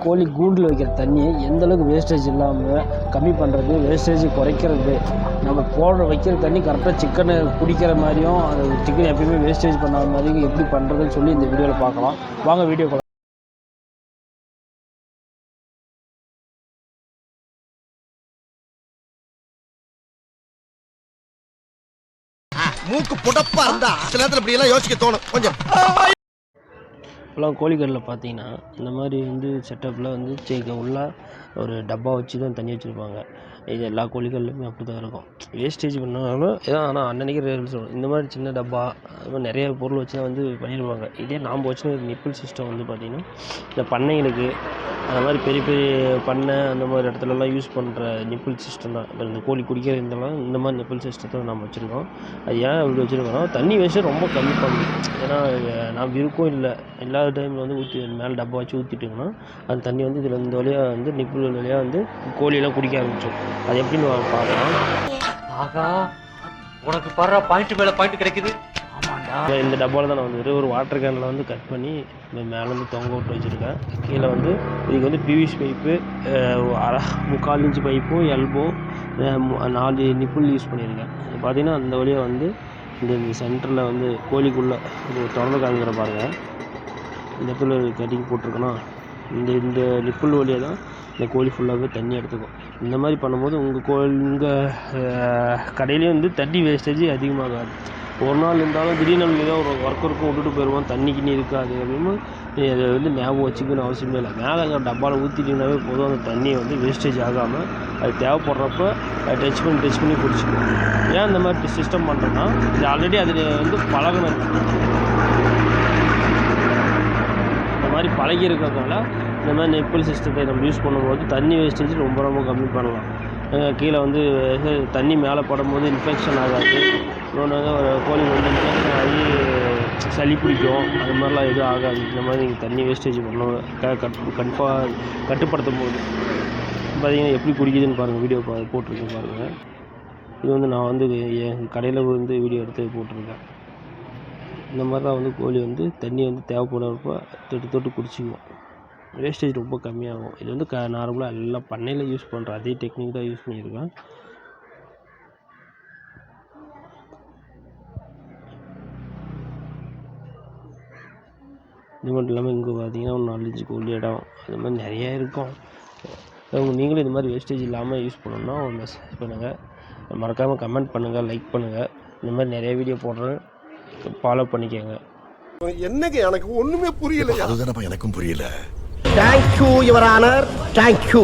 கோழி கூண்டில் வைக்கிற தண்ணியை எந்தளவுக்கு வேஸ்டேஜ் இல்லாமல் கம்மி பண்ணுறது, வேஸ்டேஜ் குறைக்கிறது, நம்ம வைக்கிற தண்ணி கரெக்டாக சிக்கனை குடிக்கிற மாதிரியும் அது சிக்கன் எப்பயுமே வேஸ்டேஜ் பண்ணாத மாதிரியும் எப்படி பண்ணுறதுன்னு சொல்லி இந்த வீடியோவில் பார்க்கலாம். வாங்க வீடியோ பார்க்கலாம். மூக்கு புடப்பா இருந்தா சில நேரத்தில் இப்படி எல்லாம் யோசிக்க தோணும் கொஞ்சம். இப்போலாம் கோழிக்கடையில் பார்த்தீங்கன்னா இந்த மாதிரி செட்டப்பில் உள்ள ஒரு டப்பா வச்சு தான் தண்ணி வச்சுருப்பாங்க. இது எல்லா கோழிகள்லையுமே அப்படி தான் இருக்கும். வேஸ்டேஜ் பண்ணாலும் ஆனால் அன்னன்னைக்கு ரேட் சொல்லணும். இந்த மாதிரி சின்ன டப்பா அது மாதிரி நிறைய பொருள் வச்சு தான் பண்ணிடுவாங்க. இதே நாம் வச்சுன ஒரு நிப்பிள் சிஸ்டம் பார்த்திங்கன்னா இந்த பண்ணைகளுக்கு அந்த மாதிரி பெரிய பெரிய பண்ணை அந்த மாதிரி இடத்துலலாம் யூஸ் பண்ணுற நிப்பிள் சிஸ்டம் தான். இப்போ இந்த கோழி குடிக்கிற இந்த மாதிரி நிப்பிள் சிஸ்டத்தை நம்ம வச்சுருக்கோம். அது ஏன் இப்படி வச்சுருக்கோம்னா தண்ணி வேஸ்ட்டு ரொம்ப கம்மி பண்ணணும். ஏன்னா நான் விருப்பம் இல்லை எல்லா டைமில் ஊற்றி மேலே டப்பா வச்சு ஊற்றிட்டிங்கன்னா அந்த தண்ணி இதில் இந்த வழியாக நிப்பிள் வழியாக கோழியெல்லாம் குடிக்க ஆரம்பிச்சோம். அது எப்படின்னு பார்க்கலாம். ஆகா, உனக்கு பாரு பாயிண்ட் மேலே பாயிண்ட் கிடைக்குது. இந்த டப்பாவில் தான் நான் ஒரு வாட்டர் கேனில் கட் பண்ணி இந்த மேலே தொங்க விட்டு வச்சுருக்கேன். கீழே இதுக்கு பிவிசி பைப்பு, 3/4 இன்ச்சு பைப்பும் எல்போ 4 நிப்புள் யூஸ் பண்ணியிருக்கேன். பார்த்திங்கன்னா அந்த வழியாக இந்த சென்டரில் கோழிக்குள்ளே திறந்து காமிக்கிற பாருங்கள். இந்த இடத்துல கட்டிங் போட்டிருக்கேன்னா இந்த நிப்புள் வழியாக தான் இந்த கோழி ஃபுல்லாகவே தண்ணி எடுத்துக்கும். இந்த மாதிரி பண்ணும்போது உங்கள் கடையிலேயே தண்ணி வேஸ்டேஜ் அதிகமாகாது. ஒரு நாள் இருந்தாலும் திடீர்னு ஏதோ ஒரு ஒர்க்கருக்கும் விட்டுட்டு போயிடுவோம், தண்ணி கிண்ணி இருக்காது அப்படின்னு அதை ஞாபகம் வச்சுக்கணும்னு அவசியமே இல்லை. மேலே டப்பாவில் ஊற்றிட்டிங்கனாவே போதும். அந்த தண்ணியை வேஸ்டேஜ் ஆகாமல் அது தேவைப்படுறப்ப டச் பண்ணி குடிச்சிக்கணும். ஏன் இந்த மாதிரி சிஸ்டம் பண்ணுறோன்னா இது ஆல்ரெடி அதில் பழகினது. இந்த மாதிரி பழகி இருக்கிறதுனால இந்த மாதிரி நிப்பிள் சிஸ்டத்தை நம்ம யூஸ் பண்ணும்போது தண்ணி வேஸ்டேஜ் ரொம்ப ரொம்ப கம்மி பண்ணலாம். கீழே தண்ணி மேலே படும்போது இன்ஃபெக்ஷன் ஆகாது. இன்னொன்று ஒரு கோழி இன்ஃபெக்ஷன் ஆகி சளி பிடிக்கும், அது மாதிரிலாம் எதுவும் ஆகாது. இந்த மாதிரி நீங்கள் தண்ணி வேஸ்டேஜ் பண்ணணும் கட்டுப்படுத்தும் போது பார்த்தீங்கன்னா எப்படி குடிக்குதுன்னு பாருங்கள். வீடியோ போட்டிருக்கேன் பாருங்கள். இது நான் என் கடையில் வீடியோ எடுத்து போட்டிருக்கேன். இந்த மாதிரி தான் கோழி தண்ணி தேவைப்படுறப்ப தொட்டு குடிச்சிக்குவோம். வேஸ்டேஜ் ரொம்ப கம்மியாகும். இது நார்மலாக எல்லாம் பண்ணையில் யூஸ் பண்ணுற அதே டெக்னிக் தான் யூஸ் பண்ணியிருக்கேன். இது மட்டும் இல்லாமல் இங்கே பார்த்தீங்கன்னா ஒரு 4 இன்ச்சு கோழி இடம் அது மாதிரி நிறையா இருக்கும். நீங்களும் இது மாதிரி வேஸ்டேஜ் இல்லாமல் யூஸ் பண்ணணுன்னா மெசேஜ் பண்ணுங்கள். மறக்காமல் கமெண்ட் பண்ணுங்கள், லைக் பண்ணுங்கள். இந்த மாதிரி நிறைய வீடியோ போடுறேன், ஃபாலோ பண்ணிக்கோங்க. என்னங்க எனக்கு ஒன்றுமே புரியல. அதுதானப்பா எனக்கும் புரியல. Thank you, Your Honor. Thank you.